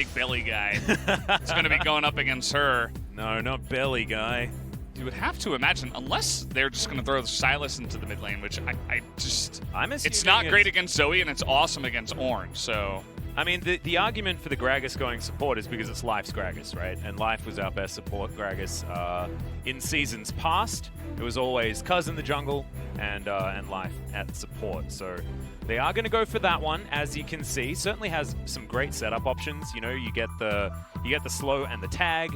big belly guy is going to be going up against her. No, not belly guy. You would have to imagine, unless they're just going to throw Sylas into the mid lane, which I'm assuming it's not great against Zoe and it's awesome against Ornn. So I mean, the argument for the Gragas going support is because it's Life's Gragas, right? And Life was our best support Gragas in seasons past. It was always Cuz in the jungle and Life at support. So they are going to go for that one, as you can see. Certainly has some great setup options. You know, you get the slow and the tag,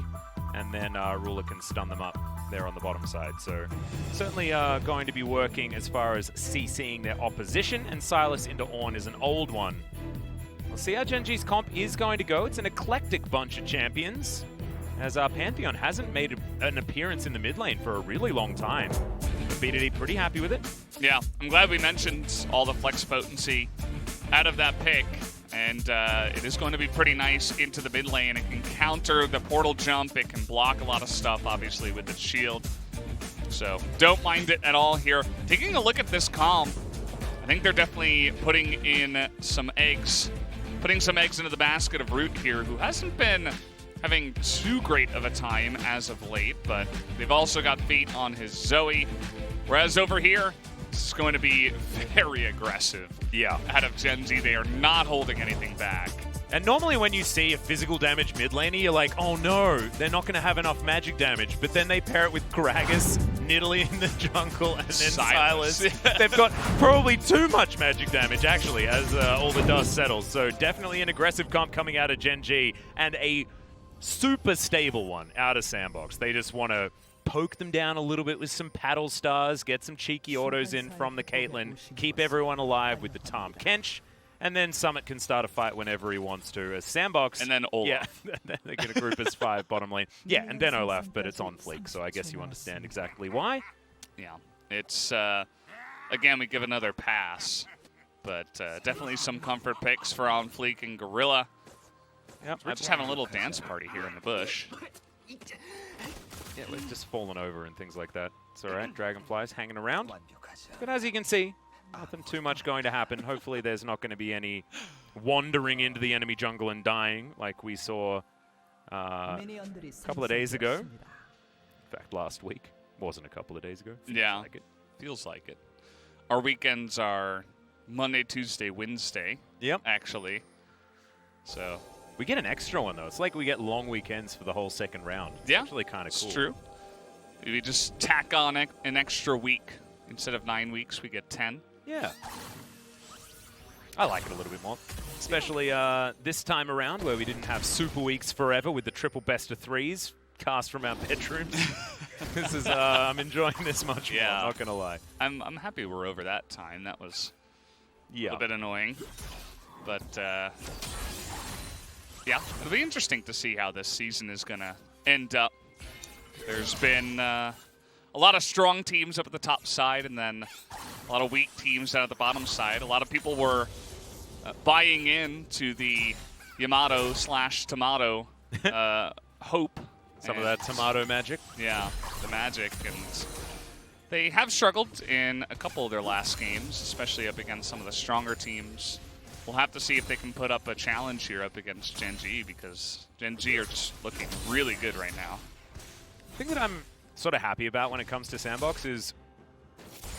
and then Ruler can stun them up there on the bottom side. So certainly going to be working as far as CCing their opposition, and Sylas into Ornn is an old one. We'll see how Gen.G's comp is going to go. It's an eclectic bunch of champions, as Pantheon hasn't made an appearance in the mid lane for a really long time. But BDD pretty happy with it. yeah, I'm glad we mentioned all the flex potency out of that pick. And it is going to be pretty nice into the mid lane. It can counter the portal jump. It can block a lot of stuff, obviously, with its shield. So don't mind it at all here. Taking a look at this comp, I think they're definitely putting in some eggs. Putting some eggs into the basket of Root here, who hasn't been having too great of a time as of late, but they've also got Fate on his Zoe. Whereas over here, it's going to be very aggressive. Yeah. Out of Gen.G, they are not holding anything back. And normally when you see a physical damage mid laner, you're like, oh no, they're not going to have enough magic damage. But then they pair it with Gragas, Nidalee in the jungle, and then Sylas. They've got probably too much magic damage, actually, as all the dust settles. So definitely an aggressive comp coming out of Gen.G, and a super stable one out of SANDBOX. They just want to poke them down a little bit with some paddle stars, get some cheeky autos in from the Caitlyn, keep everyone alive with the Tahm Kench, and then Summit can start a fight whenever he wants to. As SANDBOX, and then Olaf. Yeah, they're going to group as 5 bottom lane. Yeah, and then Olaf, but it's OnFleek, so I guess you understand exactly why. Yeah, it's, again, we give another pass, but definitely some comfort picks for OnFleek and Gorilla. Yep. We're just having a little dance party here in the bush. Yeah, we're just falling over and things like that. It's all right. Dragonflies hanging around. But as you can see, nothing too much going to happen. Hopefully there's not going to be any wandering into the enemy jungle and dying like we saw a couple of days ago. In fact, last week. Wasn't a couple of days ago. Yeah, like it. Feels like it. Our weekends are Monday, Tuesday, Wednesday. Yep. Actually. So we get an extra one, though. It's like we get long weekends for the whole second round. It's actually kind of cool. It's true. We just tack on an extra week. Instead of 9 weeks, we get 10. Yeah. I like it a little bit more. Especially this time around where we didn't have super weeks forever with the triple best of threes cast from our bedrooms. This is, I'm enjoying this much more, I'm not going to lie. I'm happy we're over that time. That was a little bit annoying. But, yeah, it'll be interesting to see how this season is going to end up. There's been a lot of strong teams up at the top side and then a lot of weak teams down at the bottom side. A lot of people were buying into the Yamato/Tomato hope. Some of that tomato magic. Yeah, the magic. And they have struggled in a couple of their last games, especially up against some of the stronger teams. We'll have to see if they can put up a challenge here up against Gen.G, because Gen.G are just looking really good right now. The thing that I'm sort of happy about when it comes to SANDBOX is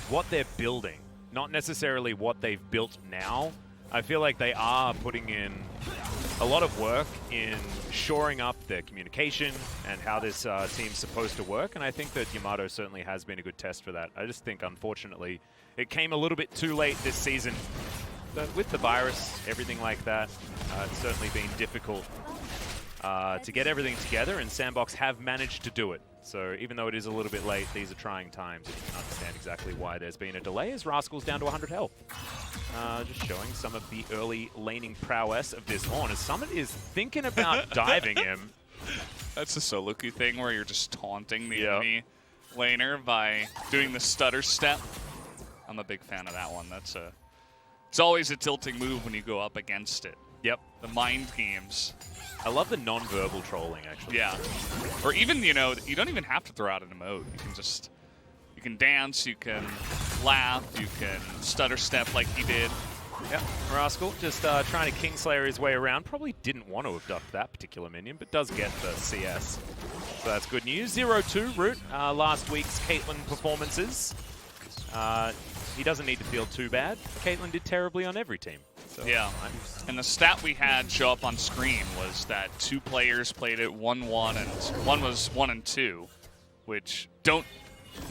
what they're building, not necessarily what they've built now. I feel like they are putting in a lot of work in shoring up their communication and how this team's supposed to work, and I think that Yamato certainly has been a good test for that. I just think, unfortunately, it came a little bit too late this season. But with the virus, everything like that, it's certainly been difficult to get everything together, and SANDBOX have managed to do it. So even though it is a little bit late, these are trying times, and you can understand exactly why there's been a delay, as Rascal's down to 100 health. Just showing some of the early laning prowess of this Ornn, as Summit is thinking about diving him. That's a solo queue thing where you're just taunting the enemy laner by doing the stutter step. I'm a big fan of that one. It's always a tilting move when you go up against it. Yep. The mind games. I love the non-verbal trolling, actually. Yeah. Or even, you know, you don't even have to throw out an emote. You can dance, you can laugh, you can stutter step like he did. Yeah, Rascal just trying to Kingslayer his way around. Probably didn't want to have ducked that particular minion, but does get the CS. So that's good news. 0-2 Root, last week's Caitlyn performances. He doesn't need to feel too bad. Caitlyn did terribly on every team. So yeah, and the stat we had show up on screen was that 2 players played it 1-1 and one was 1-2, which don't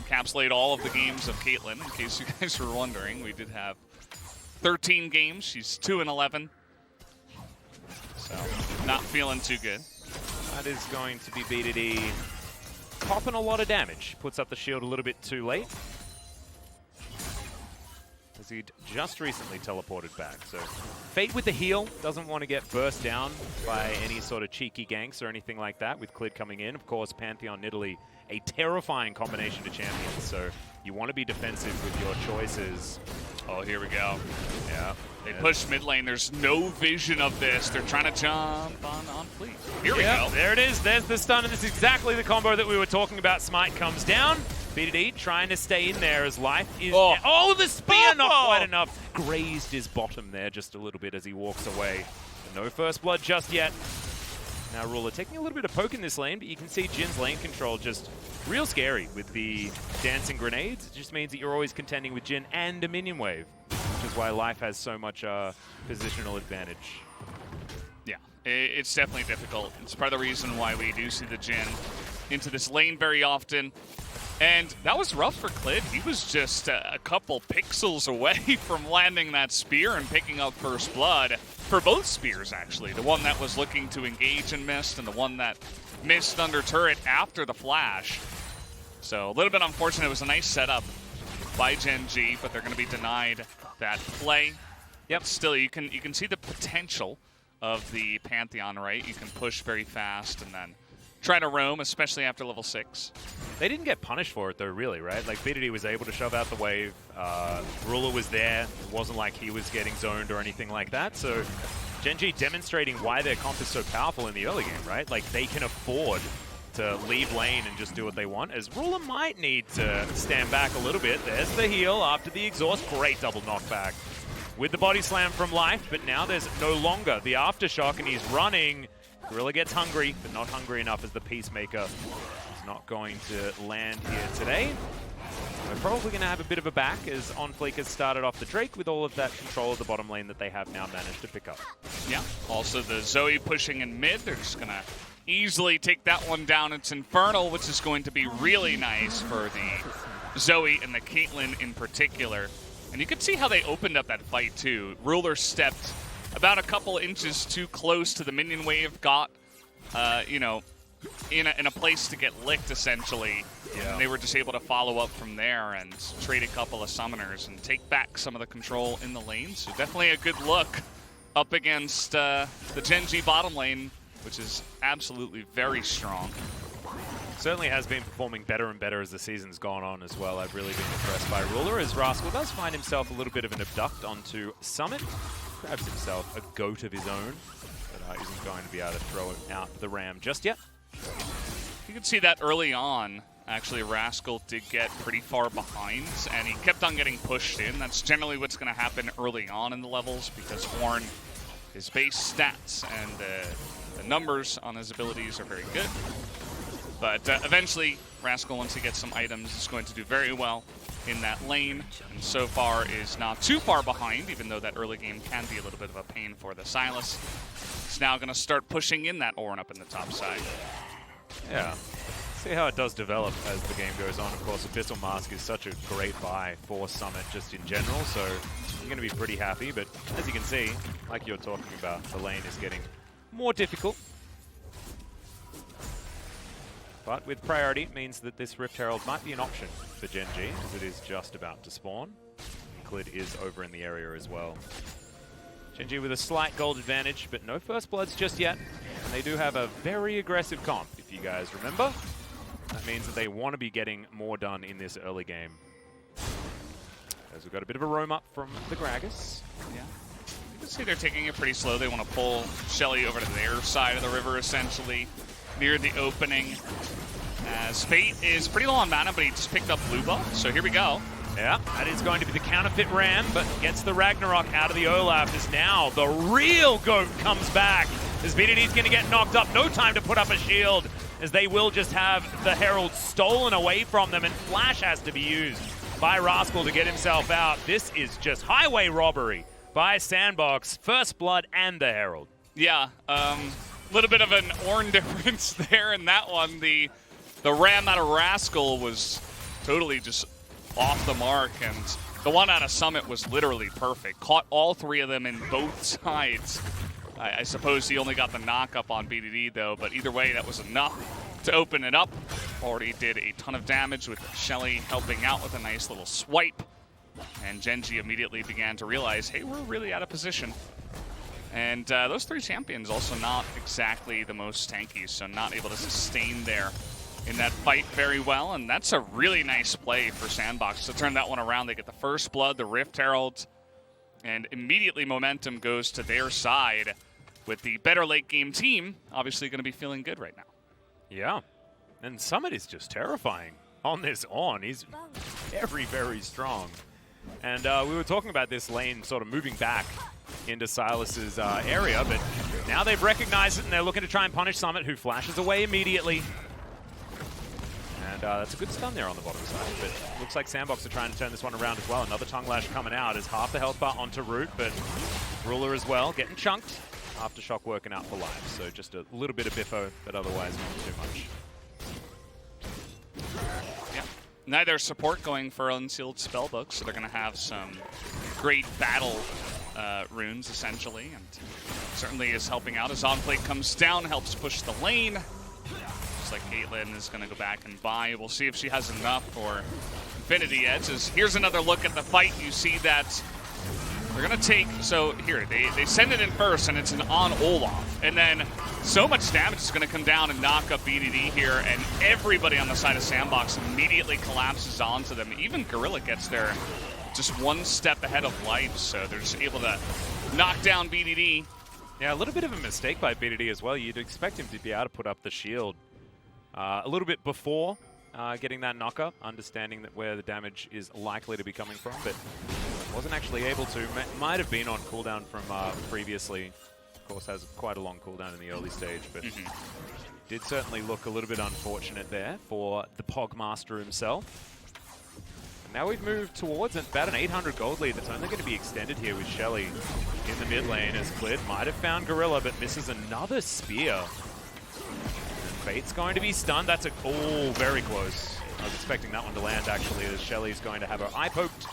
encapsulate all of the games of Caitlyn. In case you guys were wondering, we did have 13 games. She's 2-11, so not feeling too good. That is going to be BDD copping a lot of damage. Puts up the shield a little bit too late, as he'd just recently teleported back. So Fate with the heal, doesn't want to get burst down by any sort of cheeky ganks or anything like that with Clid coming in. Of course, Pantheon, Nidalee, a terrifying combination of champions, so you want to be defensive with your choices. Oh, here we go. Yeah. They push mid lane. There's no vision of this. They're trying to jump on OnFleek. Here we go. There it is. There's the stun, and this is exactly the combo that we were talking about. Smite comes down. BDD trying to stay in there as life is... Oh, the spear, not quite enough. Grazed his bottom there just a little bit as he walks away. No first blood just yet. Now Ruler taking a little bit of poke in this lane, but you can see Jhin's lane control just real scary with the dancing grenades. It just means that you're always contending with Jhin and a minion wave, which is why Life has so much positional advantage. Yeah, it's definitely difficult. It's part of the reason why we do see the Jhin into this lane very often. And that was rough for Clid. He was just a couple pixels away from landing that spear and picking up first blood for both spears, actually. The one that was looking to engage and missed, and the one that missed under turret after the flash. So a little bit unfortunate. It was a nice setup by Gen.G, but they're going to be denied that play. Yep. Still, you can see the potential of the Pantheon, right? You can push very fast and then try to roam, especially after level 6. They didn't get punished for it, though, really, right? Like, BDD was able to shove out the wave. Ruler was there. It wasn't like he was getting zoned or anything like that. So Gen.G demonstrating why their comp is so powerful in the early game, right? Like, they can afford to leave lane and just do what they want, as Ruler might need to stand back a little bit. There's the heal after the exhaust. Great double knockback with the body slam from Life, but now there's no longer the aftershock, and he's running. Gorilla gets hungry, but not hungry enough as the Peacemaker is not going to land here today. We're probably going to have a bit of a back as OnFleek has started off the Drake with all of that control of the bottom lane that they have now managed to pick up. Yeah, also the Zoe pushing in mid. They're just going to easily take that one down. It's Infernal, which is going to be really nice for the Zoe and the Caitlyn in particular. And you can see how they opened up that fight too. Ruler stepped about a couple inches too close to the minion wave, got, you know, in a place to get licked, essentially. Yeah. And they were just able to follow up from there and trade a couple of summoners and take back some of the control in the lane. So definitely a good look up against the Gen.G bottom lane, which is absolutely very strong. Certainly has been performing better and better as the season's gone on as well. I've really been impressed by Ruler, as Rascal does find himself a little bit of an abduct onto Summit. Grabs himself a goat of his own, but isn't going to be able to throw it out the ram just yet. You can see that early on, actually, Rascal did get pretty far behind, and he kept on getting pushed in. That's generally what's going to happen early on in the levels, because Ornn, his base stats and the numbers on his abilities are very good. But eventually, Rascal, once he gets some items, is going to do very well in that lane, and so far is not too far behind, even though that early game can be a little bit of a pain for the Sylas. He's now going to start pushing in that Ornn up in the top side. Yeah. See how it does develop as the game goes on. Of course, Abyssal Mask is such a great buy for Summit just in general, so you're going to be pretty happy, but as you can see, like you're talking about, the lane is getting more difficult. But with priority, it means that this Rift Herald might be an option for Gen.G, as it is just about to spawn. Clid is over in the area as well. Gen.G with a slight gold advantage, but no first bloods just yet. And they do have a very aggressive comp, if you guys remember. That means that they want to be getting more done in this early game. As we've got a bit of a roam up from the Gragas. Yeah. You can see they're taking it pretty slow. They want to pull Shelly over to their side of the river, essentially, near the opening. As Fate is pretty low on mana, but he just picked up blue buff. So here we go. Yeah, that is going to be the counterfeit Ram, but gets the Ragnarok out of the Olaf as now the real GOAT comes back. As BDD's going to get knocked up, no time to put up a shield, as they will just have the Herald stolen away from them, and Flash has to be used by Rascal to get himself out. This is just highway robbery by SANDBOX, First Blood and the Herald. Yeah, little bit of an Ornn difference there in that one. The Ram out of Rascal was totally just off the mark, and the one out of Summit was literally perfect. Caught all three of them in both sides. I suppose he only got the knock up on BDD though, but either way that was enough to open it up. Already did a ton of damage with Shelly helping out with a nice little swipe. And Gen.G immediately began to realize, hey, we're really out of position. And those three champions also not exactly the most tanky, so not able to sustain there in that fight very well, and that's a really nice play for SANDBOX to turn that one around. They get the first blood, the Rift Herald, and immediately momentum goes to their side with the better late game team obviously going to be feeling good right now. Yeah, and Summit is just terrifying on this Ornn. He's very, very strong. And we were talking about this lane sort of moving back into Sylas's area, but now they've recognized it and they're looking to try and punish Summit, who flashes away immediately. And that's a good stun there on the bottom side, but looks like SANDBOX are trying to turn this one around as well. Another Tongue Lash coming out as half the health bar onto Root, but Ruler as well, getting chunked. Aftershock working out for life, so just a little bit of biffo, but otherwise not too much. Yeah, neither support going for Unsealed Spellbook, so they're going to have some great battle runes, essentially, and certainly is helping out as OnFleek comes down, helps push the lane. Looks like Caitlyn is going to go back and buy. We'll see if she has enough for Infinity Edges. Here's another look at the fight. You see that they're going to take, so here, they send it in first, and it's an on Olaf. And then so much damage is going to come down and knock up BDD here, and everybody on the side of SANDBOX immediately collapses onto them. Even Gorilla gets there just one step ahead of life, so they're just able to knock down BDD. Yeah, a little bit of a mistake by BDD as well. You'd expect him to be able to put up the shield a little bit before getting that knock-up, understanding that where the damage is likely to be coming from, but wasn't actually able to. Might have been on cooldown from previously. Of course, has quite a long cooldown in the early stage, but did certainly look a little bit unfortunate there for the Pogmaster himself. Now we've moved towards about an 800 gold lead that's only going to be extended here with Shelly in the mid lane, as Clid might have found Gorilla, but misses another spear. Fate's going to be stunned. That's very close. I was expecting that one to land, actually, as Shelly's going to have her eye poked.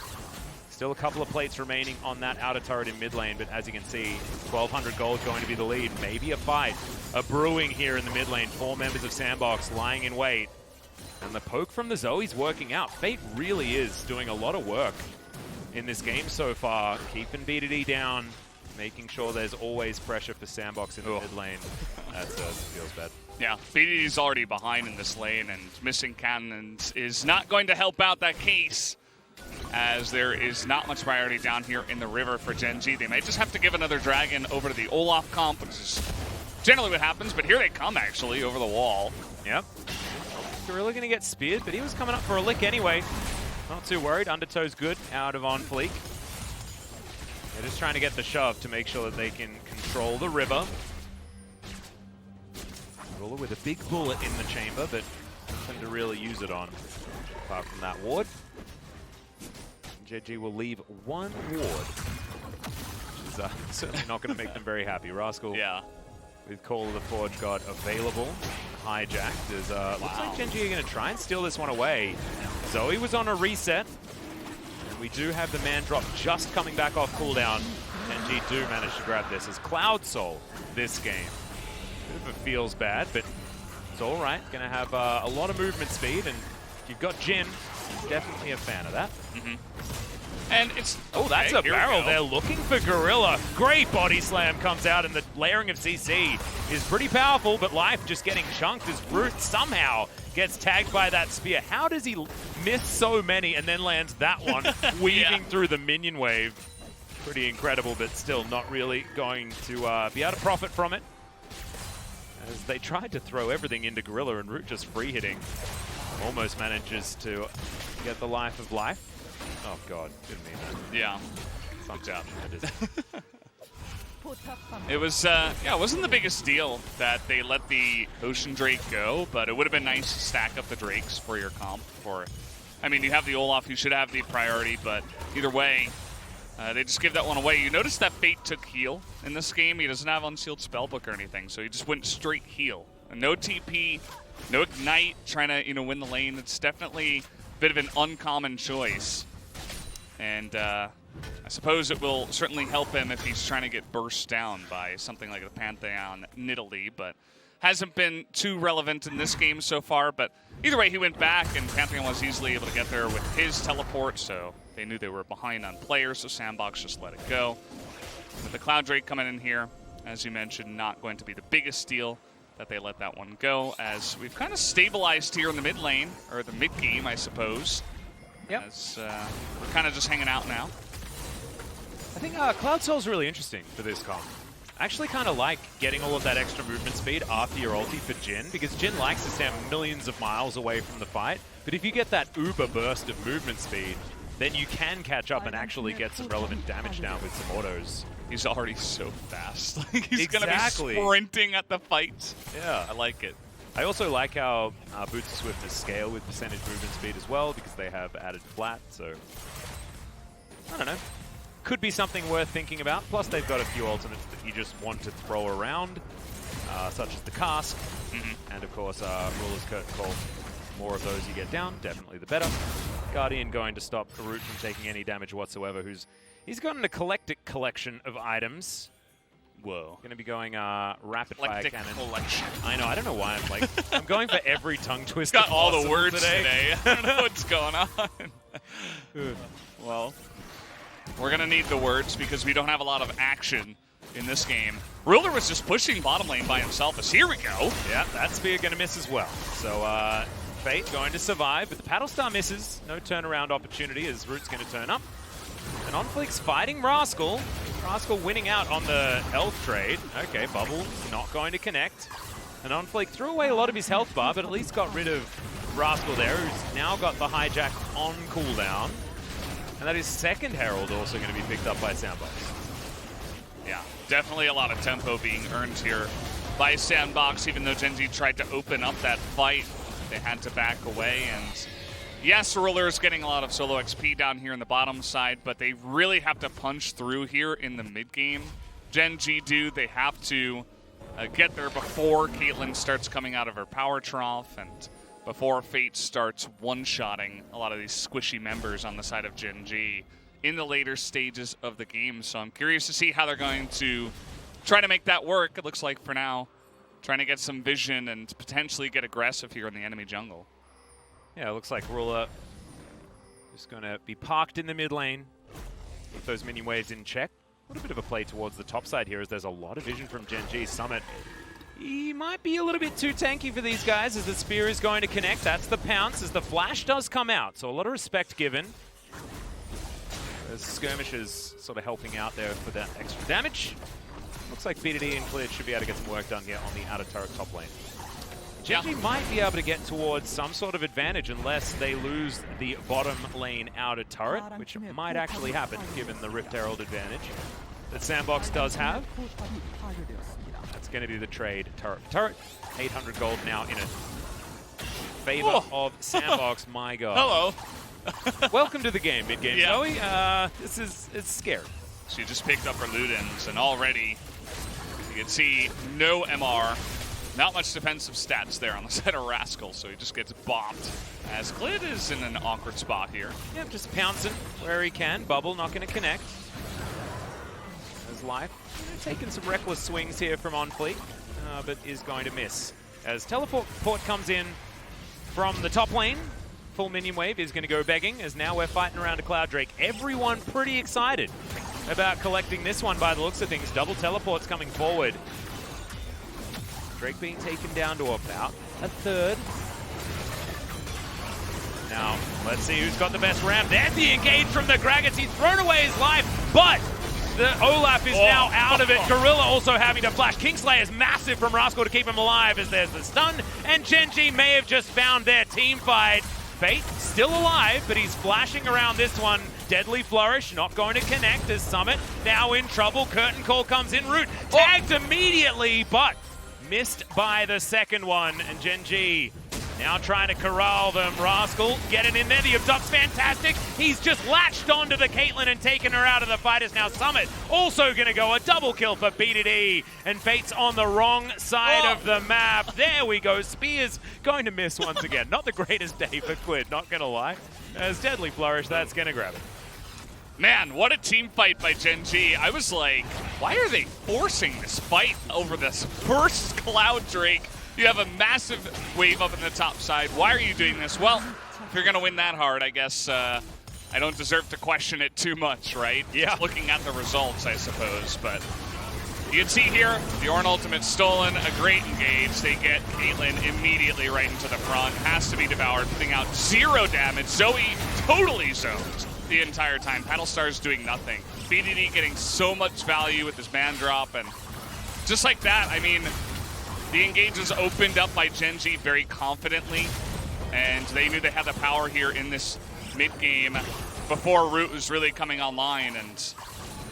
Still a couple of plates remaining on that outer turret in mid lane, but as you can see, 1,200 gold going to be the lead. Maybe a fight, a brewing here in the mid lane. 4 members of SANDBOX lying in wait. And the poke from the Zoe's working out. Fate really is doing a lot of work in this game so far, keeping BDD down, making sure there's always pressure for SANDBOX in the mid lane. That feels bad. Yeah, BDD's already behind in this lane, and missing cannons is not going to help out that case, as there is not much priority down here in the river for Gen.G. They may just have to give another dragon over to the Olaf comp, which is generally what happens, but here they come, actually, over the wall. Yep. Gorilla going to get speared, but he was coming up for a lick anyway. Not too worried. Undertow's good out of OnFleek. They're just trying to get the shove to make sure that they can control the river. Gorilla with a big bullet in the chamber, but nothing to really use it on, apart from that ward. Gen.G will leave one ward, which is certainly not going to make them very happy. Rascal, with Call of the Forge God available, hijacked. Looks like Gen.G are going to try and steal this one away. Zoe was on a reset, and we do have the man drop just coming back off cooldown. Gen.G do manage to grab this as Cloud Soul this game. Bit of a feels bad, but it's all right. Going to have a lot of movement speed, and if you've got Jhin, definitely a fan of that. And it's... Oh, that's a barrel. They're looking for Gorilla. Great body slam comes out, and the layering of CC is pretty powerful, but Life just getting chunked as Root somehow gets tagged by that spear. How does he miss so many and then lands that one, weaving through the minion wave? Pretty incredible, but still not really going to be able to profit from it. As they tried to throw everything into Gorilla, and Root just free hitting. Almost manages to get the life of Life. Oh god, didn't mean that. Yeah. Fucked up. It is. It was, yeah, it wasn't the biggest deal that they let the Ocean Drake go, but it would have been nice to stack up the Drakes for your comp. I mean, you have the Olaf, you should have the priority, but either way, they just give that one away. You notice that Fate took heal in this game. He doesn't have Unsealed Spellbook or anything, so he just went straight heal. And no TP, no Ignite, trying to, win the lane. It's definitely a bit of an uncommon choice. And I suppose it will certainly help him if he's trying to get burst down by something like the Pantheon Nidalee, but hasn't been too relevant in this game so far. But either way, he went back, and Pantheon was easily able to get there with his teleport, so they knew they were behind on players, so SANDBOX just let it go. With the Cloud Drake coming in here, as you mentioned, not going to be the biggest deal that they let that one go, as we've kind of stabilized here in the mid lane, or the mid game, I suppose. Yep. As we're kind of just hanging out now. I think Cloud Soul's really interesting for this comp. I actually kind of like getting all of that extra movement speed after your ulti for Jhin, because Jhin likes to stand millions of miles away from the fight. But if you get that uber burst of movement speed, then you can catch up and actually get some relevant damage down with some autos. He's already so fast. Like he's going to be sprinting at the fight. Yeah. I like it. I also like how Boots of Swiftness scale with percentage movement speed as well, because they have added flat, so I don't know. Could be something worth thinking about. Plus, they've got a few alternates that you just want to throw around, such as the Cask, and of course, Ruler's Curtain Call. More of those you get down, definitely the better. Guardian going to stop Root from taking any damage whatsoever, he's got an eclectic collection of items. Whoa. Going to be going rapid fire cannon. Collection. I know, I don't know why I'm going for every tongue twister. Got all the words today. I don't know what's going on. Well, we're going to need the words because we don't have a lot of action in this game. Ruler was just pushing bottom lane by himself. As here we go. Yeah, that spear going to miss as well. So Fate going to survive, but the Paddle Star misses. No turnaround opportunity as Root's going to turn up. And OnFleek's fighting Rascal. Rascal winning out on the health trade. Okay, Bubble not going to connect. And OnFleek threw away a lot of his health bar, but at least got rid of Rascal there, who's now got the hijack on cooldown. And that is second Herald also going to be picked up by SANDBOX. Yeah, definitely a lot of tempo being earned here by SANDBOX, even though Gen.G tried to open up that fight. They had to back away, and yes, Ruler is getting a lot of solo XP down here in the bottom side, but they really have to punch through here in the mid game. Gen.G do. They have to get there before Caitlyn starts coming out of her power trough and before Fate starts one-shotting a lot of these squishy members on the side of Gen.G in the later stages of the game. So I'm curious to see how they're going to try to make that work. It looks like for now, trying to get some vision and potentially get aggressive here in the enemy jungle. Yeah, it looks like Ruler is going to be parked in the mid lane with those minion waves in check. A little bit of a play towards the top side here as there's a lot of vision from Gen.G. Summit. He might be a little bit too tanky for these guys as the spear is going to connect. That's the pounce as the flash does come out. So a lot of respect given. There's skirmishers sort of helping out there for that extra damage. Looks like BDD and Clid should be able to get some work done here on the outer turret top lane. Gen.G might be able to get towards some sort of advantage unless they lose the bottom lane outer turret, which might actually happen given the Rift Herald advantage that SANDBOX does have. That's going to be the trade turret. 800 gold now in it. Favor of SANDBOX, my god. Hello. Welcome to the game, mid-game, Zoe. It's scary. She just picked up her Ludens, and already you can see no MR. Not much defensive stats there on the side of Rascal, so he just gets bopped. As Clid is in an awkward spot here. Yep, just pouncing where he can. Bubble not going to connect. As Life taking some reckless swings here from OnFleek, but is going to miss. As Teleport comes in from the top lane, full minion wave is going to go begging, as now we're fighting around a Cloud Drake. Everyone pretty excited about collecting this one by the looks of things. Double teleports coming forward. Drake being taken down to about a third. Now, let's see who's got the best ramp. There's the engage from the Gragas. He's thrown away his life, but the Olaf is now out of it. Gorilla also having to flash. Kingslayer is massive from Rascal to keep him alive as there's the stun, and Gen.G may have just found their team fight Fate still alive, but he's flashing around this one. Deadly Flourish not going to connect as Summit now in trouble. Curtain Call comes in. Root tagged immediately, but missed by the second one. And Gen.G now trying to corral them. Rascal getting in there. The abduct's fantastic. He's just latched onto the Caitlyn and taken her out of the fight. Is now Summit also going to go a double kill for B2D. And Fate's on the wrong side of the map. There we go. Spears going to miss once again. Not the greatest day for Clid, not going to lie. As Deadly Flourish, that's going to grab it. Man, what a team fight by Gen.G. I was like, why are they forcing this fight over this first Cloud Drake? You have a massive wave up in the top side. Why are you doing this? Well, if you're going to win that hard, I guess I don't deserve to question it too much, right? Yeah. Just looking at the results, I suppose. But you can see here, the Ornn ultimate stolen, a great engage. They get Caitlyn immediately right into the front. Has to be devoured, putting out 0 damage. Zoe totally zoned the entire time. Battlestar's doing nothing. BDD getting so much value with this man drop, and just like that, I mean, the engage is opened up by Gen.G very confidently, and they knew they had the power here in this mid-game before Root was really coming online, and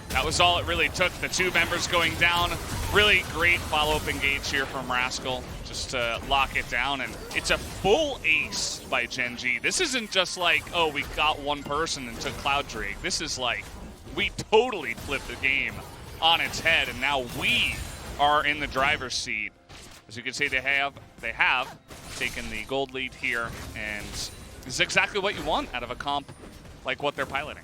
that was all it really took. The 2 members going down. Really great follow-up engage here from Rascal just to lock it down, and it's a full ace by Gen.G. This isn't just like, oh, we got one person and took Cloud Drake. This is like, we totally flipped the game on its head, and now we are in the driver's seat. As you can see, they have taken the gold lead here, and this is exactly what you want out of a comp like what they're piloting.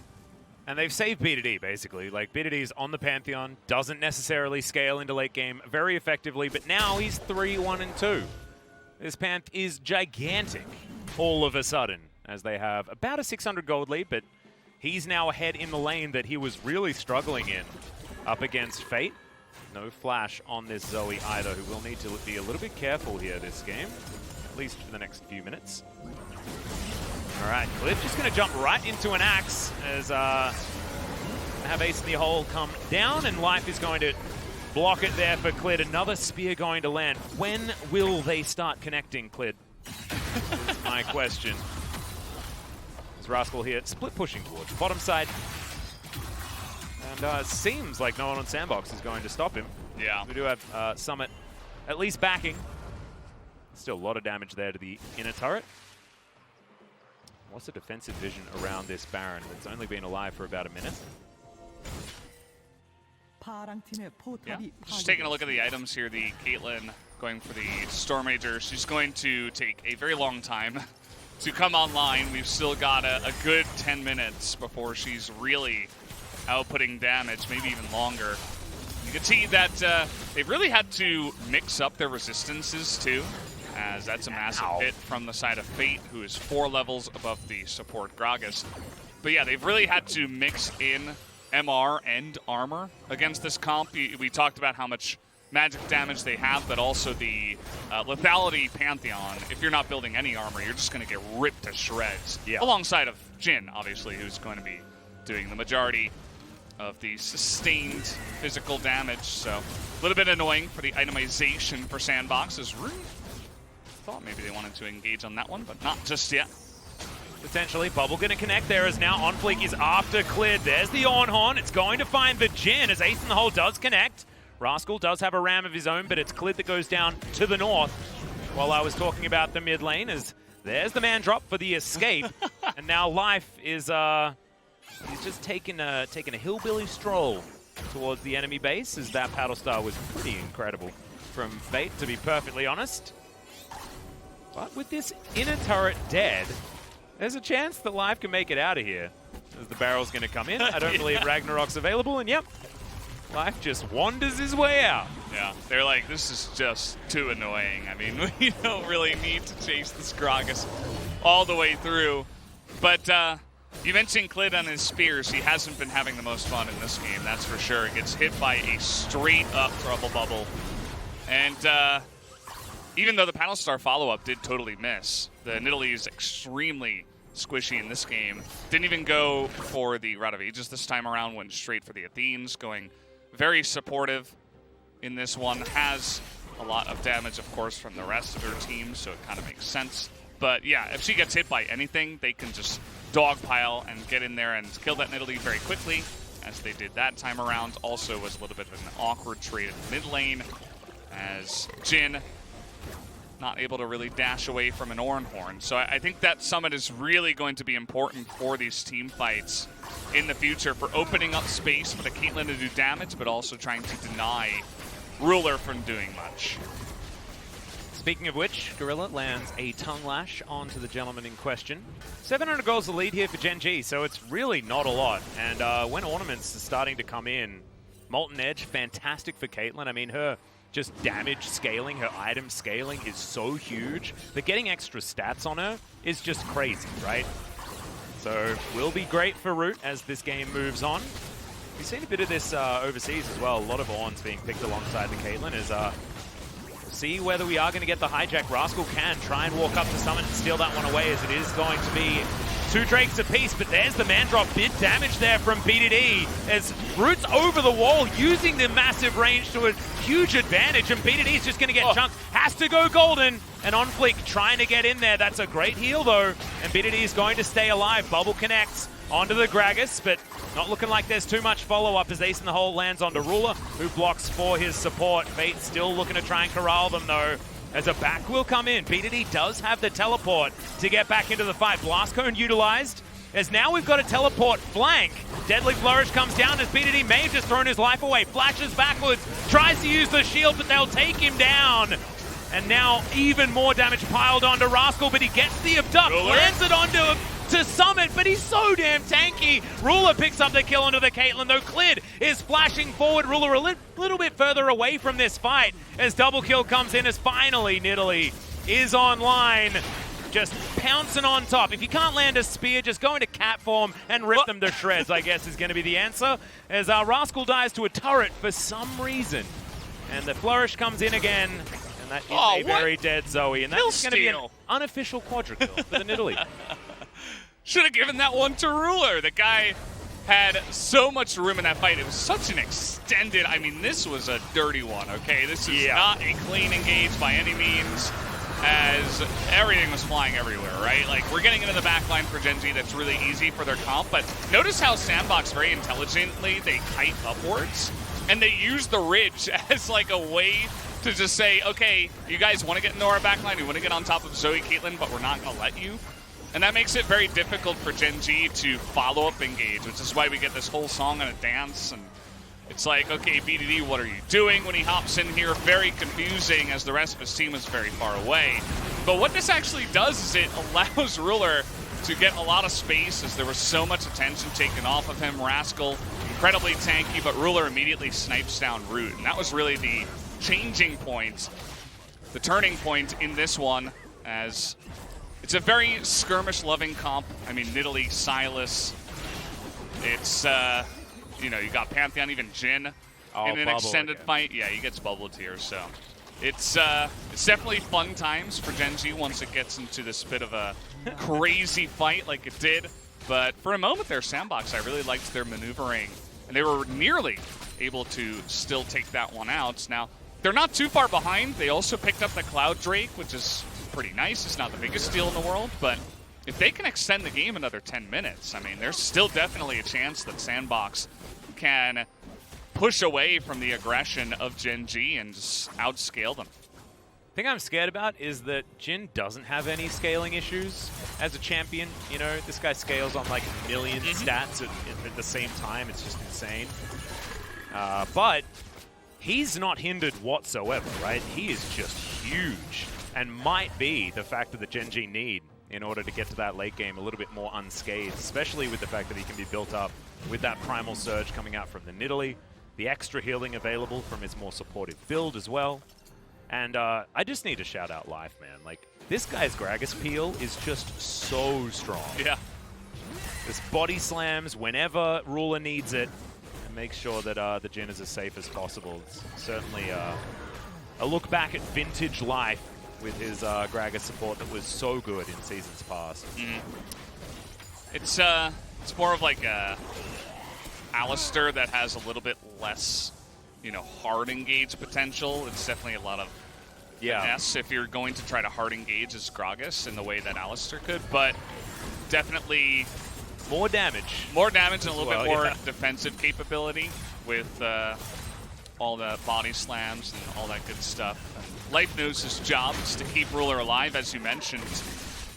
And they've saved B2D, basically. Like, B2D's on the Pantheon, doesn't necessarily scale into late game very effectively, but now he's 3-1-2. This Panth is gigantic all of a sudden, as they have about a 600 gold lead, but he's now ahead in the lane that he was really struggling in up against Fate. No flash on this Zoe either, who will need to be a little bit careful here this game, at least for the next few minutes. All right, Clid just going to jump right into an axe as have Ace in the Hole come down, and Life is going to block it there for Clid. Another spear going to land. When will they start connecting, Clid? That's my question. There's Rascal here, split pushing towards the bottom side. And it seems like no one on SANDBOX is going to stop him. Yeah. We do have Summit at least backing. Still a lot of damage there to the inner turret. What's the defensive vision around this Baron that's only been alive for about a minute? Yeah, just taking a look at the items here, the Caitlyn going for the Storm Rager. She's going to take a very long time to come online. We've still got a good 10 minutes before she's really outputting damage, maybe even longer. You can see that they've really had to mix up their resistances too, as that's a massive hit from the side of Fate, who is 4 levels above the support Gragas. But yeah, they've really had to mix in MR and armor against this comp. We talked about how much magic damage they have, but also the lethality Pantheon. If you're not building any armor, you're just going to get ripped to shreds. Yeah. Alongside of Jhin, obviously, who's going to be doing the majority of the sustained physical damage. So a little bit annoying for the itemization for SANDBOX as Root thought maybe they wanted to engage on that one, but not just yet. Potentially, Bubble going to connect there as now OnFleek is after Clid. There's the Ornn. It's going to find the Jhin as Ace in the Hole does connect. Rascal does have a ram of his own, but it's Clid that goes down to the north. While I was talking about the mid lane, as there's the man drop for the escape. And now Life is he's just taking a hillbilly stroll towards the enemy base, as that paddle star was pretty incredible from Fate, to be perfectly honest. But with this inner turret dead, there's a chance that Life can make it out of here, as the barrel's going to come in. I don't believe Ragnarok's available, and yep, Life just wanders his way out. Yeah, they're like, this is just too annoying. I mean, we don't really need to chase this Gragas all the way through. But you mentioned Clid on his spears. He hasn't been having the most fun in this game, that's for sure. Gets hit by a straight-up trouble bubble. And even though the Paddle Star follow-up did totally miss, the Nidalee is extremely squishy in this game. Didn't even go for the Route of Ages this time around, went straight for the Athenes, going very supportive in this one. Has a lot of damage, of course, from the rest of their team, so it kind of makes sense But yeah, if she gets hit by anything, they can just dogpile and get in there and kill that Nidalee very quickly, as they did that time around. Also was a little bit of an awkward trade in mid lane, as Jhin not able to really dash away from an Ornn horn. So I think that summit is really going to be important for these team fights in the future, for opening up space for the Caitlyn to do damage, but also trying to deny Ruler from doing much. Speaking of which, Gorilla lands a tongue lash onto the gentleman in question. 700 goals the lead here for Gen.G, so it's really not a lot. And when ornaments are starting to come in, Molten Edge, fantastic for Caitlyn. I mean, her just damage scaling, her item scaling is so huge that getting extra stats on her is just crazy, right? So will be great for Root as this game moves on. We've seen a bit of this overseas as well. A lot of Ornns being picked alongside the Caitlyn as see whether we are going to get the hijack. Rascal can try and walk up to Summit and steal that one away, as it is going to be 2 Drakes apiece, but there's the man drop. Big damage there from BDD as Root's over the wall, using the massive range to a huge advantage, and BDD is just going to get chunked. Has to go golden, and OnFleek trying to get in there. That's a great heal though, and BDD is going to stay alive. Bubble connects onto the Gragas, but not looking like there's too much follow-up as Ace in the Hole lands onto Ruler, who blocks for his support. Fate still looking to try and corral them though, as a back will come in. BDD does have the teleport to get back into the fight. Blast Cone utilized, as now we've got a teleport flank. Deadly Flourish comes down as BDD may have just thrown his life away. Flashes backwards, tries to use the shield, but they'll take him down. And now even more damage piled onto Rascal, but he gets the abduct, lands it onto him to Summit, but he's so damn tanky. Ruler picks up the kill onto the Caitlyn, though Clid is flashing forward. Ruler a little bit further away from this fight as double kill comes in, as finally Nidalee is online. Just pouncing on top. If you can't land a spear, just go into cat form and rip them to shreds, I guess is going to be the answer. As Rascal dies to a turret for some reason. And the Flourish comes in again. And that is a very dead Zoe. And that's going to be an unofficial quadra kill for the Nidalee. Should have given that one to Ruler. The guy had so much room in that fight. It was such an extended, I mean, this was a dirty one, okay? This is not a clean engage by any means, as everything was flying everywhere, right? Like, we're getting into the backline for Gen.G that's really easy for their comp, but notice how SANDBOX very intelligently, they kite upwards, and they use the ridge as like a way to just say, okay, you guys want to get into our backline, you want to get on top of Zoe Caitlyn, but we're not going to let you. And that makes it very difficult for Gen.G to follow up engage, which is why we get this whole song and a dance. And it's like, okay, BDD, what are you doing when he hops in here? Very confusing, as the rest of his team is very far away. But what this actually does is it allows Ruler to get a lot of space, as there was so much attention taken off of him. Rascal, incredibly tanky, but Ruler immediately snipes down Root. And that was really the changing point, the turning point in this one, as it's a very skirmish-loving comp. I mean, Nidalee, Sylas. It's, you know, you got Pantheon, even Jhin in an extended fight. Yeah, he gets bubbled here, so it's definitely fun times for Gen.G once it gets into this bit of a crazy fight like it did. But for a moment there, SANDBOX, I really liked their maneuvering, and they were nearly able to still take that one out. Now, they're not too far behind. They also picked up the Cloud Drake, which is pretty nice. It's not the biggest steal in the world, but if they can extend the game another 10 minutes, I mean, there's still definitely a chance that SANDBOX can push away from the aggression of Gen.G and just outscale them. The thing I'm scared about is that Jhin doesn't have any scaling issues as a champion. You know, this guy scales on like a million stats at the same time. It's just insane. But he's not hindered whatsoever, right? He is just huge, and might be the factor that Gen.G need in order to get to that late game a little bit more unscathed, especially with the fact that he can be built up with that Primal Surge coming out from the Nidalee, the extra healing available from his more supportive build as well. And I just need to shout out Life, man. Like, this guy's Gragas peel is just so strong. Yeah. This body slams whenever Ruler needs it, and makes sure that the Jhin is as safe as possible. It's certainly a look back at vintage Life with his Gragas support that was so good in seasons past. It's more of like a Alistair that has a little bit less, you know, hard engage potential. It's definitely a lot of finesse if you're going to try to hard engage as Gragas in the way that Alistar could, but definitely more damage. More damage and a little bit more defensive capability with all the body slams and all that good stuff. And Life knows his job is to keep Ruler alive, as you mentioned.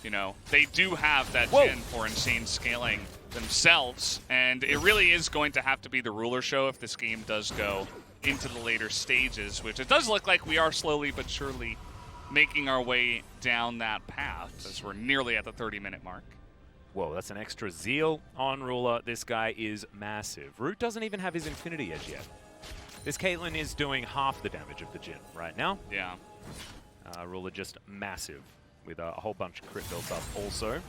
You know, they do have that Jhin for insane scaling themselves, and it really is going to have to be the Ruler show if this game does go into the later stages, which it does look like we are slowly but surely making our way down that path as we're nearly at the 30-minute mark. Whoa, that's an extra zeal on Ruler. This guy is massive. Root doesn't even have his Infinity Edge yet. This Caitlyn is doing half the damage of the Jhin right now. Yeah. Ruler just massive with a whole bunch of crit built up also.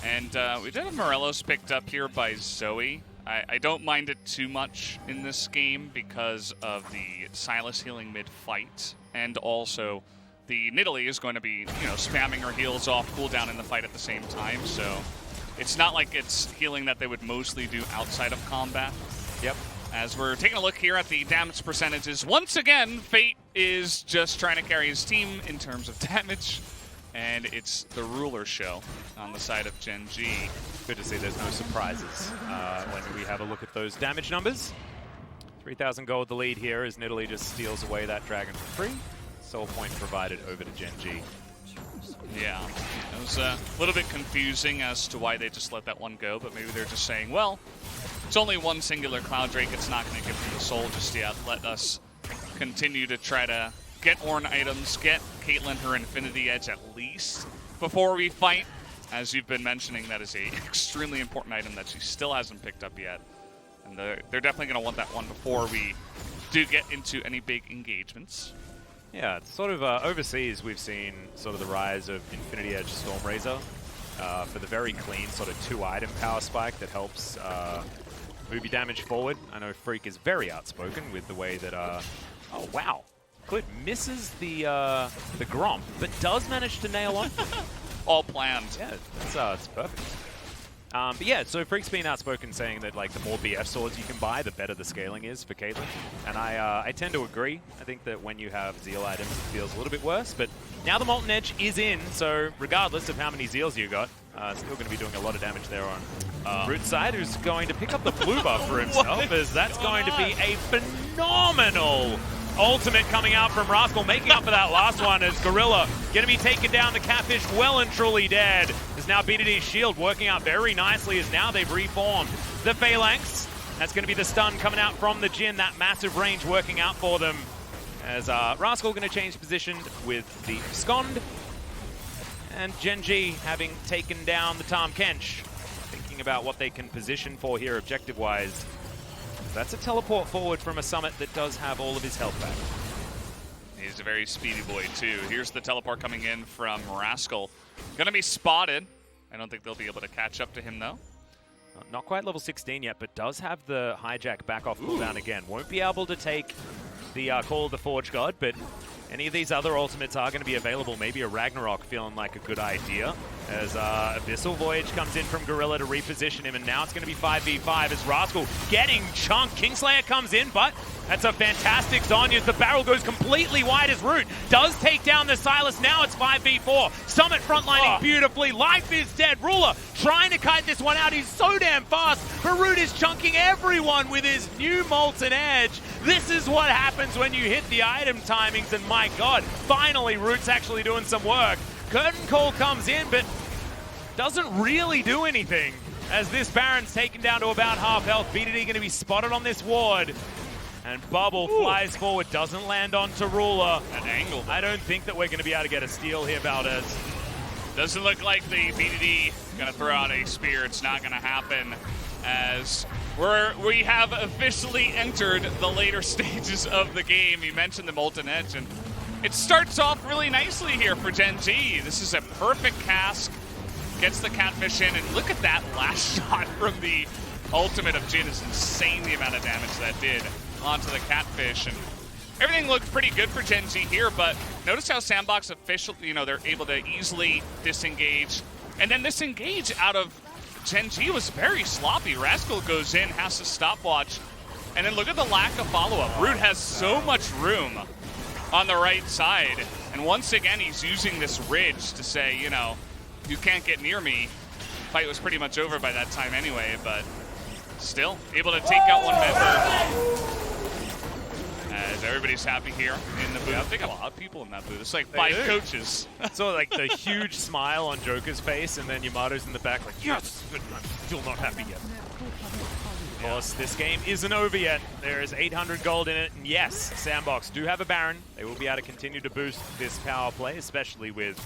And we did have Morelos picked up here by Zoe. I don't mind it too much in this game because of the Sylas healing mid-fight, and also the Nidalee is going to be, you know, spamming her heals off cooldown in the fight at the same time, so it's not like it's healing that they would mostly do outside of combat. Yep. As we're taking a look here at the damage percentages, once again, Fate is just trying to carry his team in terms of damage, and it's the Ruler show on the side of Gen.G. Good to see there's no surprises when we have a look at those damage numbers. 3,000 gold the lead here as Nidalee just steals away that dragon for free. Soul point provided over to Gen.G. Yeah, it was a little bit confusing as to why they just let that one go, but maybe they're just saying, well, it's only one singular Cloud Drake, it's not going to give them the soul just yet. Let us continue to try to get Ornn items, get Caitlyn her Infinity Edge at least before we fight. As you've been mentioning, that is a extremely important item that she still hasn't picked up yet. And they're definitely going to want that one before we do get into any big engagements. Yeah, it's sort of overseas we've seen sort of the rise of Infinity Edge Stormrazor for the very clean sort of 2-item power spike that helps move your damage forward. I know Freak is very outspoken with the way that, oh wow, Clid misses the Gromp, but does manage to nail on. All planned. Yeah, it's perfect. But yeah, so Freak's been outspoken saying that like the more BF swords you can buy, the better the scaling is for Caitlyn. And I tend to agree. I think that when you have Zeal items, it feels a little bit worse. But now the Molten Edge is in, so regardless of how many Zeals you got, still going to be doing a lot of damage there on Root's side, who's going to pick up the blue buff for himself, as that's going to be a phenomenal ultimate coming out from Rascal, making up for that last one as Gorilla going to be taken down. The Catfish well and truly dead. As now BDD's shield working out very nicely as now they've reformed the Phalanx. That's going to be the stun coming out from the Jhin, that massive range working out for them. As Rascal going to change position with the Abscond. And Gen.G having taken down the Tahm Kench. Thinking about what they can position for here objective-wise. That's a teleport forward from a Summit that does have all of his health back. He's a very speedy boy, too. Here's the teleport coming in from Rascal. Gonna be spotted. I don't think they'll be able to catch up to him, though. Not quite level 16 yet, but does have the hijack back off cooldown again. Won't be able to take the Call of the Forge God, but any of these other ultimates are going to be available. Maybe a Ragnarok feeling like a good idea. As Abyssal Voyage comes in from Gorilla to reposition him, and now it's going to be 5v5 as Rascal getting chunked. Kingslayer comes in, but that's a fantastic Zhonya as the barrel goes completely wide as Root does take down the Sylas. Now it's 5v4. Summit frontlining beautifully. Life is dead. Ruler trying to kite this one out. He's so damn fast, but Root is chunking everyone with his new Molten Edge. This is what happens when you hit the item timings, and my god, finally Root's actually doing some work. Curtain Call comes in, but doesn't really do anything as this Baron's taken down to about half health. BDD going to be spotted on this ward. And Bubble flies forward, doesn't land onto Ruler. An angle. I don't think that we're going to be able to get a steal here, Valdez. Doesn't look like the BDD going to throw out a spear. It's not going to happen as we have officially entered the later stages of the game. You mentioned the Molten Edge, and it starts off really nicely here for Gen.G. This is a perfect cask. Gets the Catfish in, and look at that last shot from the ultimate of Jhin. Is insane the amount of damage that did onto the Catfish. And everything looked pretty good for Gen.G here, but notice how SANDBOX officially, they're able to easily disengage. And then this engage out of Gen.G was very sloppy. Rascal goes in, has to stopwatch. And then look at the lack of follow-up. Root has so much room on the right side. And once again, he's using this ridge to say, you know, you can't get near me. Fight was pretty much over by that time anyway, but still able to take out one member. As everybody's happy here in the booth. I think a lot of people in that booth. It's like 5 coaches. So like the huge smile on Joker's face, and then Yamato's in the back like, yes, but I'm still not happy yet. Of course, this game isn't over yet. There is 800 gold in it, and yes, SANDBOX do have a Baron. They will be able to continue to boost this power play, especially with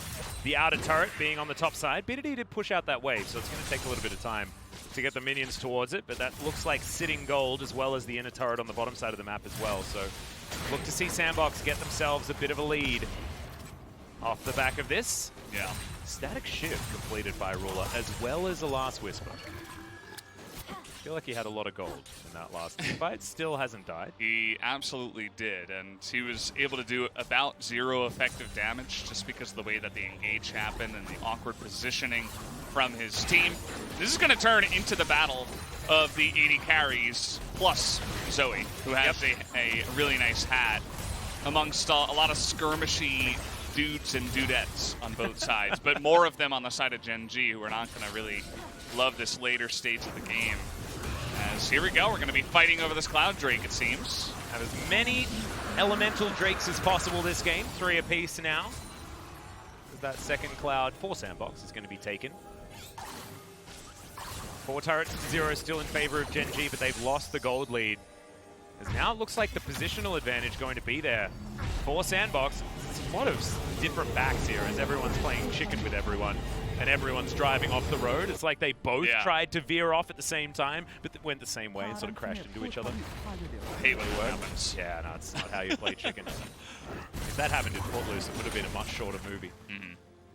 the outer turret being on the top side. BDD did push out that wave, so it's going to take a little bit of time to get the minions towards it, but that looks like sitting gold as well as the inner turret on the bottom side of the map as well. So look to see SANDBOX get themselves a bit of a lead off the back of this. Yeah. Static shift completed by Ruler, as well as a last whisper. I feel like he had a lot of gold in that last fight. Still hasn't died. He absolutely did, and he was able to do about 0 effective damage just because of the way that the engage happened and the awkward positioning from his team. This is going to turn into the battle of the 80 carries plus Zoe, who has a really nice hat amongst a lot of skirmishy dudes and dudettes on both sides, but more of them on the side of Gen.G, who are not going to really love this later stage of the game. As here we go, we're going to be fighting over this Cloud Drake, it seems. Have as many elemental Drakes as possible this game. 3 apiece now. That second Cloud for SANDBOX is going to be taken. 4 turrets to 0 still in favor of Gen.G, but they've lost the gold lead. As now it looks like the positional advantage going to be there for SANDBOX. There's a lot of different backs here as everyone's playing chicken with everyone. And everyone's driving off the road. It's like they both tried to veer off at the same time, but went the same way and sort of crashed into each other. I hate when it happens. Yeah, no, it's not how you play chicken. If that happened in Footloose, it would have been a much shorter movie.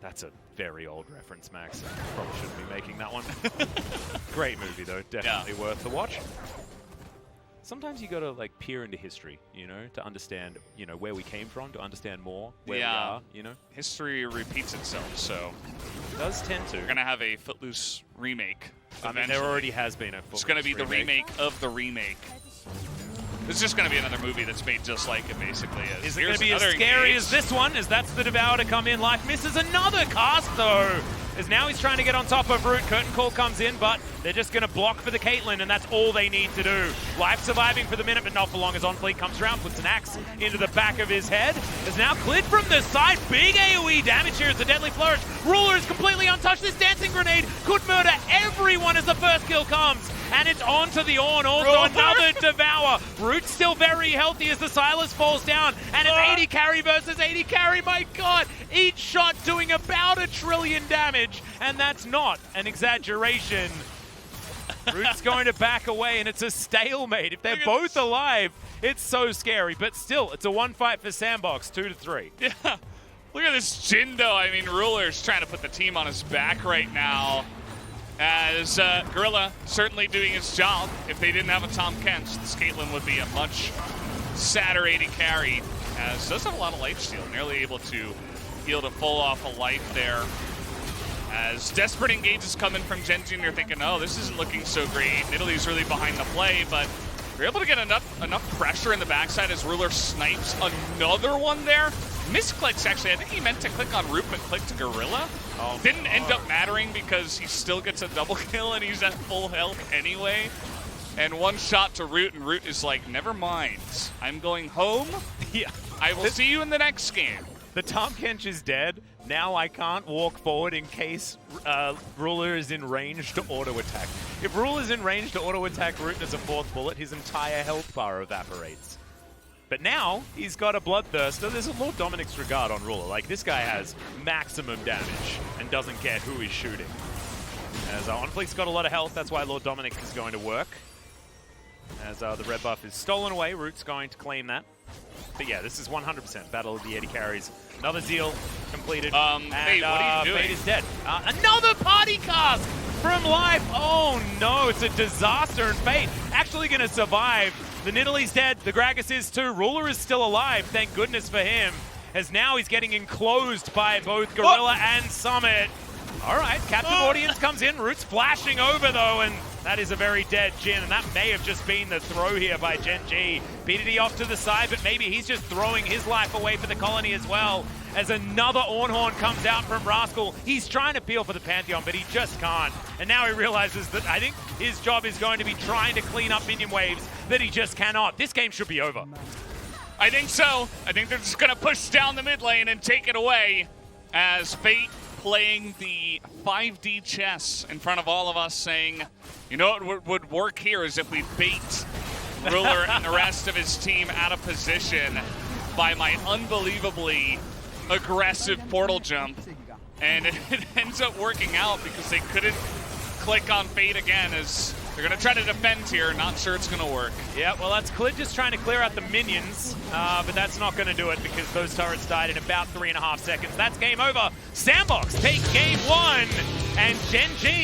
That's a very old reference, Max. Probably shouldn't be making that one. Great movie, though. Definitely worth the watch. Sometimes you got to like peer into history, you know, to understand, you know, where we came from, to understand more where we are, you know. History repeats itself, so it does tend to. We're gonna have a Footloose remake. I mean, there already has been a Footloose. It's gonna be the remake of the remake. It's just gonna be another movie that's made just like it, basically. Is it gonna be as scary as this one? As that's the Devour to come in. Life misses another cast, though. As now he's trying to get on top of Root. Curtain Call comes in, but they're just going to block for the Caitlyn, and that's all they need to do. Life surviving for the minute, but not for long as OnFleek comes around, puts an axe into the back of his head. As now Clid from the side, big AoE damage here as the Deadly Flourish. Ruler is completely untouched. This dancing grenade could murder everyone as the first kill comes. And it's on to the Ornn, also another Devour. Root's still very healthy as the Sylas falls down. And it's 80 carry versus 80 carry, my god! Each shot doing about 1 trillion damage, and that's not an exaggeration. Root's going to back away, and it's a stalemate. If they're both alive, it's so scary. But still, it's a 1 fight for SANDBOX, 2-3. Yeah, look at this Jhin, though. I mean, Ruler's trying to put the team on his back right now. As Gorilla certainly doing his job. If they didn't have a Tahm Kench, this Caitlyn would be a much sadder 80 carry. As does have a lot of lifesteal, nearly able to yield a full off a life there. As desperate engages coming from Gen.G, and you're thinking, oh, this isn't looking so great. Nidalee's really behind the play, but we're able to get enough pressure in the backside as Ruler snipes another one there. Misclicks, actually. I think he meant to click on Root, but clicked to Gorilla. Oh, didn't end up mattering because he still gets a double kill and he's at full health anyway. And one shot to Root, and Root is like, never mind. I'm going home. Yeah. I will see you in the next game. The Tahm Kench is dead. Now I can't walk forward in case Ruler is in range to auto-attack. If Ruler is in range to auto-attack Root as a 4th bullet, his entire health bar evaporates. But now, he's got a Bloodthirster. There's a Lord Dominic's regard on Ruler. Like, this guy has maximum damage and doesn't care who he's shooting. As OnFleek's got a lot of health, that's why Lord Dominic is going to work. As the red buff is stolen away, Root's going to claim that. But yeah, this is 100% Battle of the 80 carries. Another Zeal completed. Hey, what are you doing? Fate is dead. Another party cast from Life. Oh no, it's a disaster, and Fate actually going to survive. The Nidalee's dead, the Gragas is too. Ruler is still alive, thank goodness for him. As now he's getting enclosed by both Gorilla and Summit. All right, captive audience comes in. Root's flashing over, though, and that is a very dead Jhin, and that may have just been the throw here by Gen.G. BDD off to the side, but maybe he's just throwing his life away for the colony as well, as another Ornn comes out from Rascal. He's trying to peel for the Pantheon, but he just can't. And now he realizes that I think his job is going to be trying to clean up minion waves that he just cannot. This game should be over. I think so. I think they're just going to push down the mid lane and take it away as Fate playing the 5D chess in front of all of us, saying, you know what would work here is if we bait Ruler and the rest of his team out of position by my unbelievably aggressive portal jump. And it ends up working out because they couldn't click on Fate again, as they're going to try to defend here. Not sure it's going to work. Yeah, well, that's Clid just trying to clear out the minions, but that's not going to do it because those turrets died in about 3.5 seconds. That's game over. SANDBOX take game 1, and Gen.G